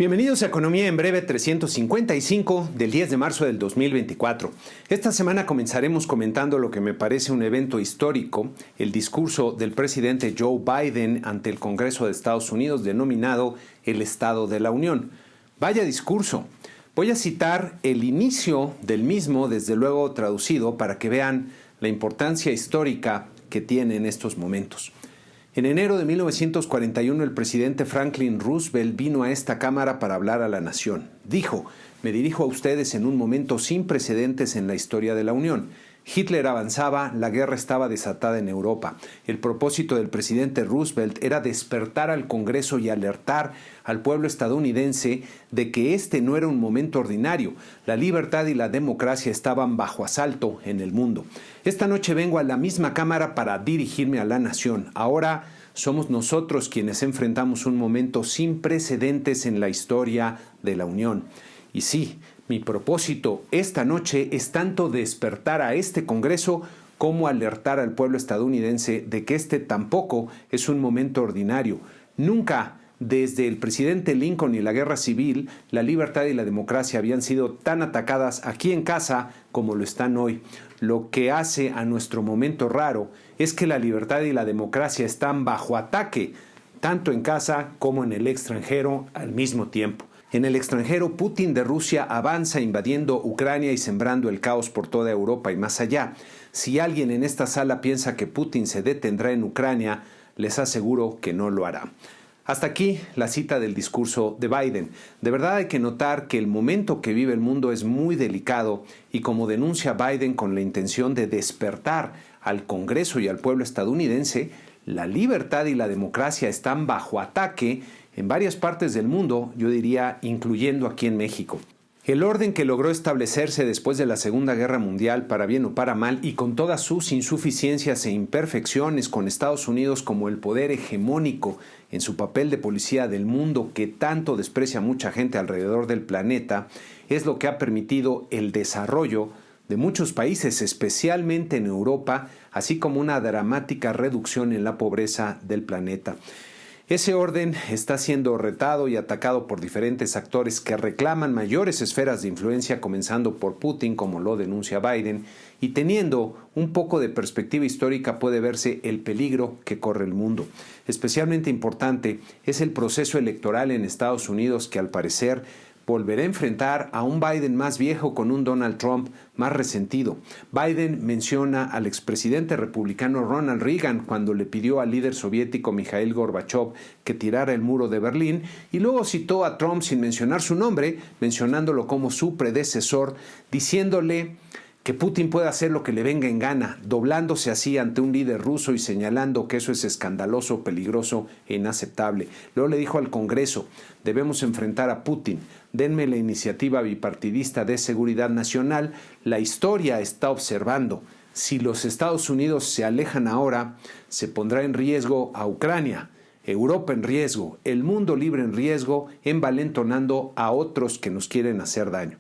Bienvenidos a Economía en Breve 355 del 10 de marzo del 2024. Esta semana comenzaremos comentando lo que me parece un evento histórico, el discurso del presidente Joe Biden ante el Congreso de Estados Unidos denominado el Estado de la Unión. Vaya discurso. Voy a citar el inicio del mismo, desde luego traducido, para que vean la importancia histórica que tiene en estos momentos. En enero de 1941, el presidente Franklin Roosevelt vino a esta Cámara para hablar a la nación. Dijo: "Me dirijo a ustedes en un momento sin precedentes en la historia de la Unión. Hitler avanzaba, la guerra estaba desatada en Europa. El propósito del presidente Roosevelt era despertar al Congreso y alertar al pueblo estadounidense de que este no era un momento ordinario. La libertad y la democracia estaban bajo asalto en el mundo. Esta noche vengo a la misma Cámara para dirigirme a la nación. Ahora somos nosotros quienes enfrentamos un momento sin precedentes en la historia de la Unión. Y sí, mi propósito esta noche es tanto despertar a este Congreso como alertar al pueblo estadounidense de que este tampoco es un momento ordinario. Nunca, desde el presidente Lincoln y la Guerra Civil, la libertad y la democracia habían sido tan atacadas aquí en casa como lo están hoy. Lo que hace a nuestro momento raro es que la libertad y la democracia están bajo ataque, tanto en casa como en el extranjero al mismo tiempo. En el extranjero, Putin de Rusia avanza invadiendo Ucrania y sembrando el caos por toda Europa y más allá. Si alguien en esta sala piensa que Putin se detendrá en Ucrania, les aseguro que no lo hará". Hasta aquí la cita del discurso de Biden. De verdad hay que notar que el momento que vive el mundo es muy delicado y, como denuncia Biden con la intención de despertar al Congreso y al pueblo estadounidense, la libertad y la democracia están bajo ataque en varias partes del mundo, yo diría incluyendo aquí en México. El orden que logró establecerse después de la Segunda Guerra Mundial, para bien o para mal, y con todas sus insuficiencias e imperfecciones, con Estados Unidos como el poder hegemónico en su papel de policía del mundo que tanto desprecia a mucha gente alrededor del planeta, es lo que ha permitido el desarrollo de muchos países, especialmente en Europa, así como una dramática reducción en la pobreza del planeta. Ese orden está siendo retado y atacado por diferentes actores que reclaman mayores esferas de influencia, comenzando por Putin, como lo denuncia Biden, y teniendo un poco de perspectiva histórica puede verse el peligro que corre el mundo. Especialmente importante es el proceso electoral en Estados Unidos, que al parecer volverá a enfrentar a un Biden más viejo con un Donald Trump más resentido. Biden menciona al expresidente republicano Ronald Reagan cuando le pidió al líder soviético Mikhail Gorbachev que tirara el muro de Berlín, y luego citó a Trump sin mencionar su nombre, mencionándolo como su predecesor, diciéndole que Putin puede hacer lo que le venga en gana, doblándose así ante un líder ruso y señalando que eso es escandaloso, peligroso e inaceptable. Luego le dijo al Congreso: "Debemos enfrentar a Putin. Denme la iniciativa bipartidista de seguridad nacional. La historia está observando. Si los Estados Unidos se alejan ahora, se pondrá en riesgo a Ucrania, Europa en riesgo, el mundo libre en riesgo, envalentonando a otros que nos quieren hacer daño".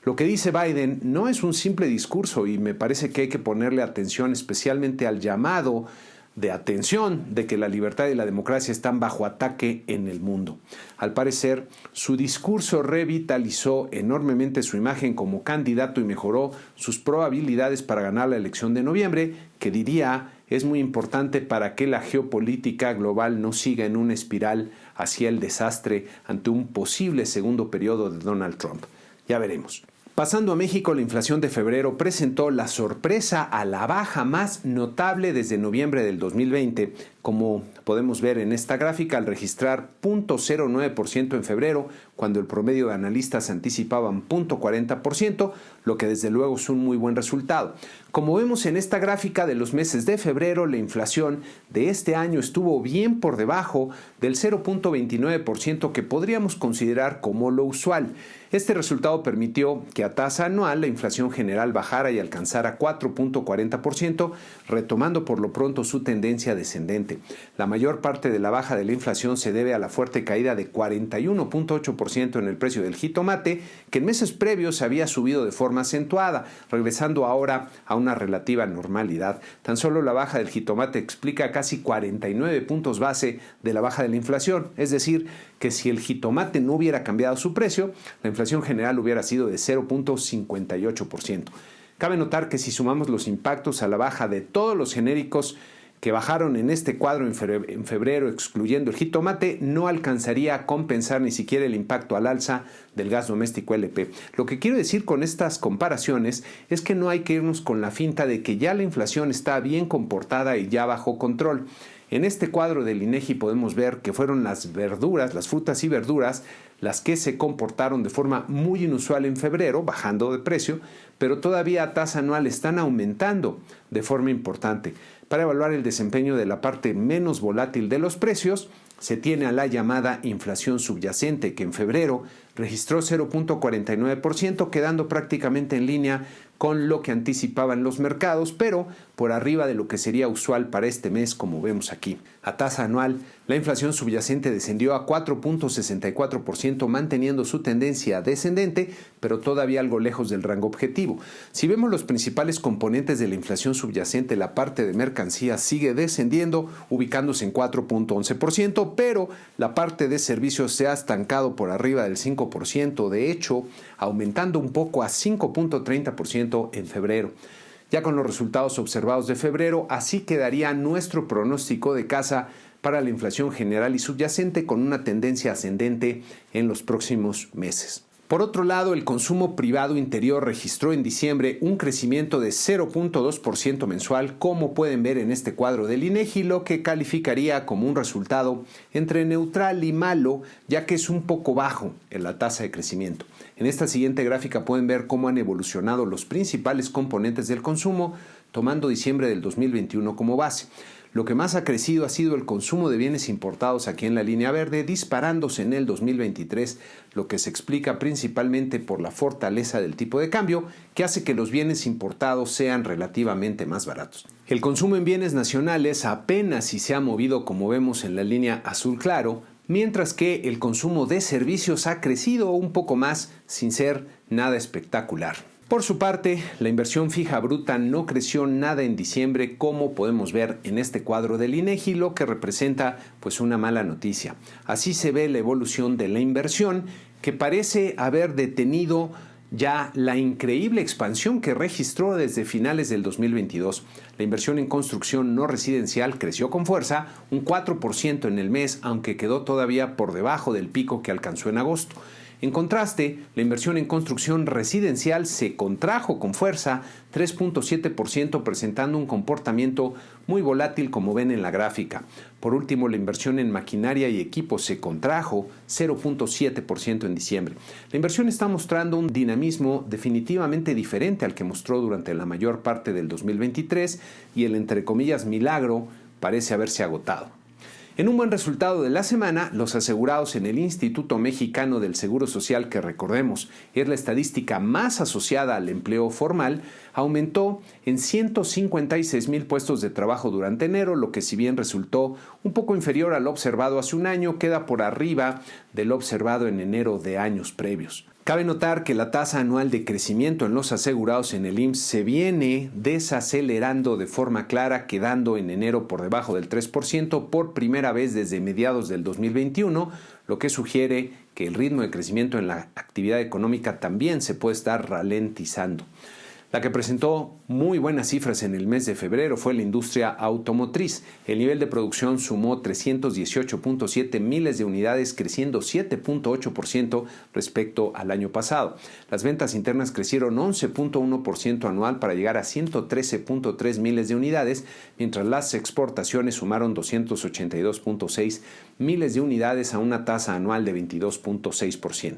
Lo que dice Biden no es un simple discurso, y me parece que hay que ponerle atención especialmente al llamado de atención de que la libertad y la democracia están bajo ataque en el mundo. Al parecer, su discurso revitalizó enormemente su imagen como candidato y mejoró sus probabilidades para ganar la elección de noviembre, que diría es muy importante para que la geopolítica global no siga en una espiral hacia el desastre ante un posible segundo periodo de Donald Trump. Ya veremos. Pasando a México, la inflación de febrero presentó la sorpresa a la baja más notable desde noviembre del 2020, como podemos ver en esta gráfica, al registrar 0.09% en febrero, cuando el promedio de analistas anticipaban 0.40%, lo que desde luego es un muy buen resultado. Como vemos en esta gráfica de los meses de febrero, la inflación de este año estuvo bien por debajo del 0.29% que podríamos considerar como lo usual. Este resultado permitió que a tasa anual la inflación general bajara y alcanzara 4.40%, retomando por lo pronto su tendencia descendente. La mayor parte de la baja de la inflación se debe a la fuerte caída de 41.8% en el precio del jitomate, que en meses previos había subido de forma acentuada, regresando ahora a una relativa normalidad. Tan solo la baja del jitomate explica casi 49 puntos base de la baja de la inflación. Es decir, que si el jitomate no hubiera cambiado su precio, la inflación general hubiera sido de 0.58%. Cabe notar que si sumamos los impactos a la baja de todos los genéricos que bajaron en este cuadro en febrero, excluyendo el jitomate, no alcanzaría a compensar ni siquiera el impacto al alza del gas doméstico LP. Lo que quiero decir con estas comparaciones es que no hay que irnos con la finta de que ya la inflación está bien comportada y ya bajo control. En este cuadro del INEGI podemos ver que fueron las verduras, las frutas y verduras, las que se comportaron de forma muy inusual en febrero, bajando de precio, pero todavía a tasa anual están aumentando de forma importante. Para evaluar el desempeño de la parte menos volátil de los precios, se tiene a la llamada inflación subyacente, que en febrero registró 0.49%, quedando prácticamente en línea con lo que anticipaban los mercados, pero por arriba de lo que sería usual para este mes, como vemos aquí. A tasa anual, la inflación subyacente descendió a 4.64%, manteniendo su tendencia descendente, pero todavía algo lejos del rango objetivo. Si vemos los principales componentes de la inflación subyacente, la parte de mercancías sigue descendiendo, ubicándose en 4.11%, pero la parte de servicios se ha estancado por arriba del 5%, de hecho, aumentando un poco a 5.30% en febrero. Ya con los resultados observados de febrero, así quedaría nuestro pronóstico de casa para la inflación general y subyacente con una tendencia ascendente en los próximos meses. Por otro lado, el consumo privado interior registró en diciembre un crecimiento de 0.2% mensual, como pueden ver en este cuadro del INEGI, lo que calificaría como un resultado entre neutral y malo, ya que es un poco bajo en la tasa de crecimiento. En esta siguiente gráfica pueden ver cómo han evolucionado los principales componentes del consumo, tomando diciembre del 2021 como base. Lo que más ha crecido ha sido el consumo de bienes importados aquí en la línea verde, disparándose en el 2023, lo que se explica principalmente por la fortaleza del tipo de cambio, que hace que los bienes importados sean relativamente más baratos. El consumo en bienes nacionales apenas si se ha movido, como vemos en la línea azul claro, mientras que el consumo de servicios ha crecido un poco más, sin ser nada espectacular. Por su parte, la inversión fija bruta no creció nada en diciembre, como podemos ver en este cuadro del INEGI, lo que representa pues una mala noticia. Así se ve la evolución de la inversión, que parece haber detenido ya la increíble expansión que registró desde finales del 2022. La inversión en construcción no residencial creció con fuerza, un 4% en el mes, aunque quedó todavía por debajo del pico que alcanzó en agosto. En contraste, la inversión en construcción residencial se contrajo con fuerza, 3.7%, presentando un comportamiento muy volátil como ven en la gráfica. Por último, la inversión en maquinaria y equipos se contrajo 0.7% en diciembre. La inversión está mostrando un dinamismo definitivamente diferente al que mostró durante la mayor parte del 2023 y el entre comillas milagro parece haberse agotado. En un buen resultado de la semana, los asegurados en el Instituto Mexicano del Seguro Social, que recordemos es la estadística más asociada al empleo formal, aumentó en 156,000 puestos de trabajo durante enero, lo que si bien resultó un poco inferior al observado hace un año, queda por arriba del observado en enero de años previos. Cabe notar que la tasa anual de crecimiento en los asegurados en el IMSS se viene desacelerando de forma clara, quedando en enero por debajo del 3% por primera vez desde mediados del 2021, lo que sugiere que el ritmo de crecimiento en la actividad económica también se puede estar ralentizando. La que presentó muy buenas cifras en el mes de febrero fue la industria automotriz. El nivel de producción sumó 318.7 miles de unidades, creciendo 7.8% respecto al año pasado. Las ventas internas crecieron 11.1% anual para llegar a 113.3 miles de unidades, mientras las exportaciones sumaron 282.6 miles de unidades a una tasa anual de 22.6%.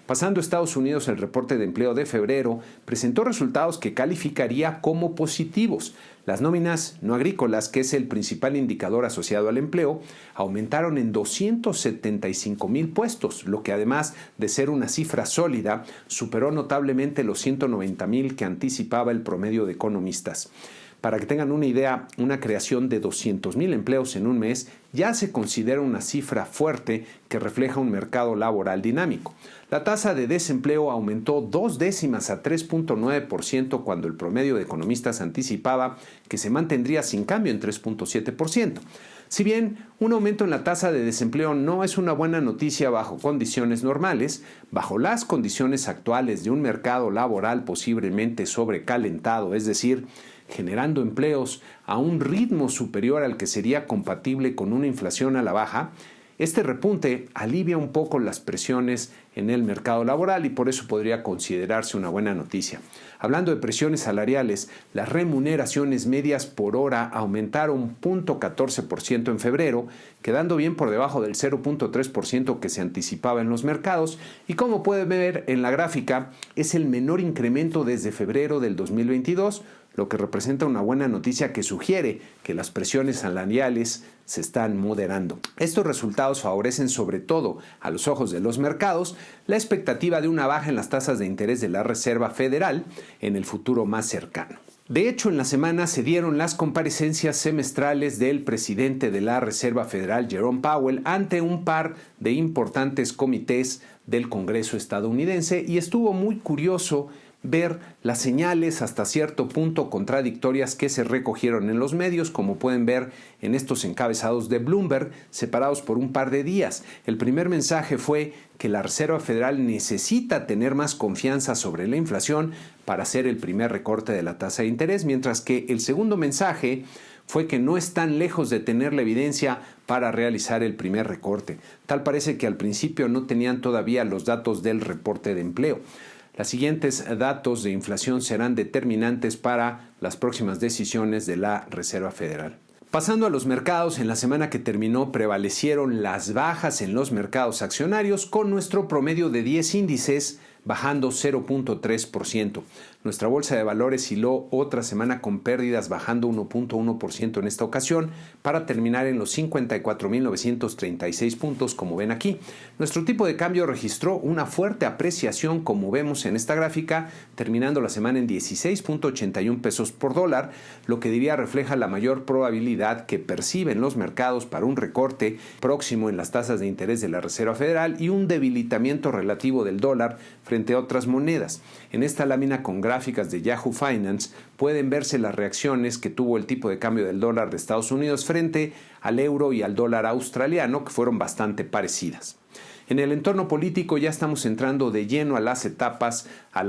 Pasando a Estados Unidos, el reporte de empleo de febrero presentó resultados que calificaría como positivos. Las nóminas no agrícolas, que es el principal indicador asociado al empleo, aumentaron en 275,000 puestos, lo que además de ser una cifra sólida, superó notablemente los 190,000 que anticipaba el promedio de economistas. Para que tengan una idea, una creación de 200,000 empleos en un mes ya se considera una cifra fuerte que refleja un mercado laboral dinámico. La tasa de desempleo aumentó 0.2 a 3.9% cuando el promedio de economistas anticipaba que se mantendría sin cambio en 3.7%. Si bien un aumento en la tasa de desempleo no es una buena noticia bajo condiciones normales, bajo las condiciones actuales de un mercado laboral posiblemente sobrecalentado, es decir, generando empleos a un ritmo superior al que sería compatible con una inflación a la baja, este repunte alivia un poco las presiones en el mercado laboral y por eso podría considerarse una buena noticia. Hablando de presiones salariales, las remuneraciones medias por hora aumentaron 0.14% en febrero, quedando bien por debajo del 0.3% que se anticipaba en los mercados y como pueden ver en la gráfica, es el menor incremento desde febrero del 2022, lo que representa una buena noticia que sugiere que las presiones salariales se están moderando. Estos resultados favorecen sobre todo, a los ojos de los mercados, la expectativa de una baja en las tasas de interés de la Reserva Federal en el futuro más cercano. De hecho, en la semana se dieron las comparecencias semestrales del presidente de la Reserva Federal, Jerome Powell, ante un par de importantes comités del Congreso estadounidense y estuvo muy curioso ver las señales hasta cierto punto contradictorias que se recogieron en los medios, como pueden ver en estos encabezados de Bloomberg, separados por un par de días. El primer mensaje fue que la Reserva Federal necesita tener más confianza sobre la inflación para hacer el primer recorte de la tasa de interés, mientras que el segundo mensaje fue que no están lejos de tener la evidencia para realizar el primer recorte. Tal parece que al principio no tenían todavía los datos del reporte de empleo. Los siguientes datos de inflación serán determinantes para las próximas decisiones de la Reserva Federal. Pasando a los mercados, en la semana que terminó prevalecieron las bajas en los mercados accionarios con nuestro promedio de 10 índices bajando 0.3%. Nuestra bolsa de valores hiló otra semana con pérdidas bajando 1.1% en esta ocasión para terminar en los 54.936 puntos como ven aquí. Nuestro tipo de cambio registró una fuerte apreciación como vemos en esta gráfica, terminando la semana en 16.81 pesos por dólar, lo que diría refleja la mayor probabilidad que perciben los mercados para un recorte próximo en las tasas de interés de la Reserva Federal y un debilitamiento relativo del dólar frente a otras monedas. En esta lámina con gráficas de Yahoo Finance pueden verse las reacciones que tuvo el tipo de cambio del dólar de Estados Unidos frente al euro y al dólar australiano, que fueron bastante parecidas. En el entorno político ya estamos entrando de lleno a la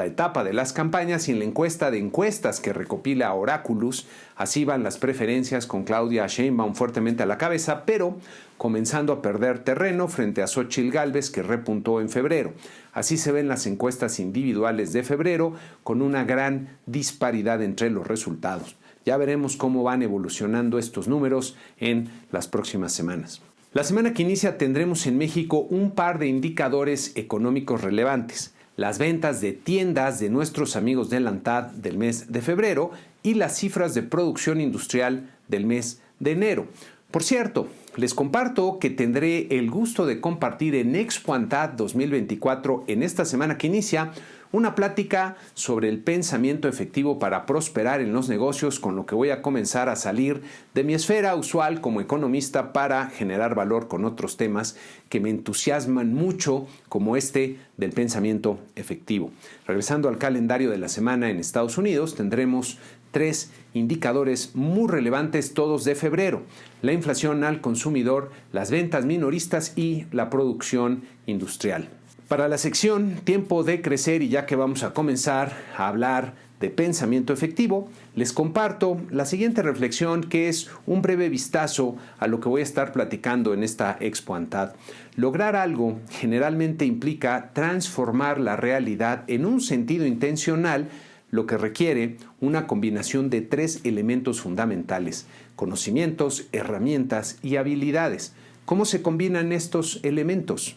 etapa de las campañas y en la encuesta de encuestas que recopila Oráculos, así van las preferencias con Claudia Sheinbaum fuertemente a la cabeza, pero comenzando a perder terreno frente a Xóchitl Gálvez que repuntó en febrero. Así se ven las encuestas individuales de febrero con una gran disparidad entre los resultados. Ya veremos cómo van evolucionando estos números en las próximas semanas. La semana que inicia tendremos en México un par de indicadores económicos relevantes. Las ventas de tiendas de nuestros amigos de la ANTAD del mes de febrero y las cifras de producción industrial del mes de enero. Por cierto, les comparto que tendré el gusto de compartir en Expo ANTAD 2024 en esta semana que inicia una plática sobre el pensamiento efectivo para prosperar en los negocios, con lo que voy a comenzar a salir de mi esfera usual como economista para generar valor con otros temas que me entusiasman mucho, como este del pensamiento efectivo. Regresando al calendario de la semana en Estados Unidos, tendremos 3 indicadores muy relevantes, todos de febrero: la inflación al consumidor, las ventas minoristas y la producción industrial. Para la sección Tiempo de Crecer, y ya que vamos a comenzar a hablar de pensamiento efectivo, les comparto la siguiente reflexión, que es un breve vistazo a lo que voy a estar platicando en esta Expo ANTAD. Lograr algo generalmente implica transformar la realidad en un sentido intencional, lo que requiere una combinación de 3 elementos fundamentales: conocimientos, herramientas y habilidades. ¿Cómo se combinan estos elementos?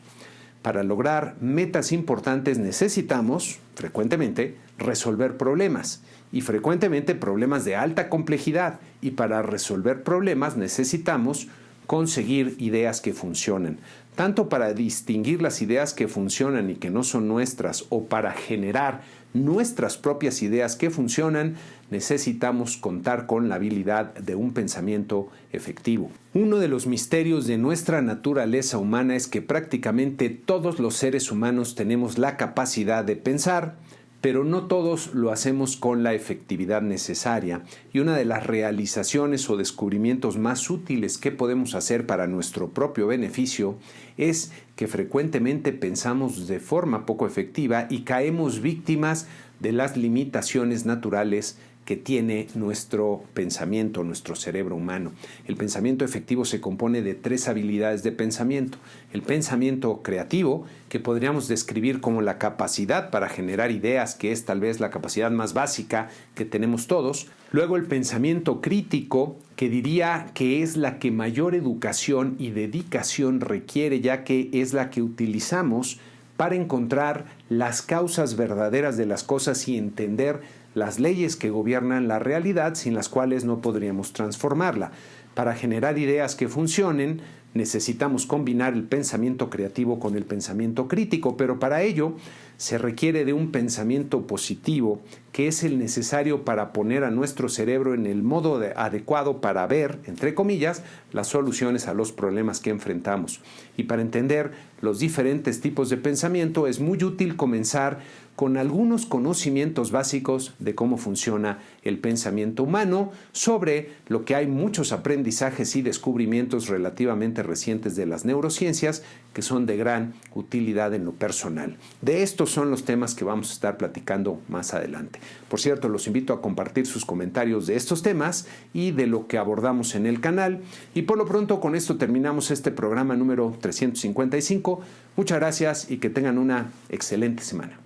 Para lograr metas importantes necesitamos, frecuentemente, resolver problemas, y frecuentemente problemas de alta complejidad, y para resolver problemas necesitamos conseguir ideas que funcionen. Tanto para distinguir las ideas que funcionan y que no son nuestras, o para generar nuestras propias ideas que funcionan, necesitamos contar con la habilidad de un pensamiento efectivo. Uno de los misterios de nuestra naturaleza humana es que prácticamente todos los seres humanos tenemos la capacidad de pensar, pero no todos lo hacemos con la efectividad necesaria, y una de las realizaciones o descubrimientos más útiles que podemos hacer para nuestro propio beneficio es que frecuentemente pensamos de forma poco efectiva y caemos víctimas de las limitaciones naturales que tiene nuestro pensamiento, nuestro cerebro humano. El pensamiento efectivo se compone de 3 habilidades de pensamiento. El pensamiento creativo, que podríamos describir como la capacidad para generar ideas, que es tal vez la capacidad más básica que tenemos todos. Luego el pensamiento crítico, que diría que es la que mayor educación y dedicación requiere, ya que es la que utilizamos para encontrar las causas verdaderas de las cosas y entender las leyes que gobiernan la realidad, sin las cuales no podríamos transformarla. Para generar ideas que funcionen, necesitamos combinar el pensamiento creativo con el pensamiento crítico, pero para ello se requiere de un pensamiento positivo, que es el necesario para poner a nuestro cerebro en el modo adecuado para ver, entre comillas, las soluciones a los problemas que enfrentamos. Y para entender los diferentes tipos de pensamiento es muy útil comenzar con algunos conocimientos básicos de cómo funciona el pensamiento humano, sobre lo que hay muchos aprendizajes y descubrimientos relativamente recientes de las neurociencias que son de gran utilidad en lo personal. De estos son los temas que vamos a estar platicando más adelante. Por cierto, los invito a compartir sus comentarios de estos temas y de lo que abordamos en el canal. Y por lo pronto, con esto terminamos este programa número 355. Muchas gracias y que tengan una excelente semana.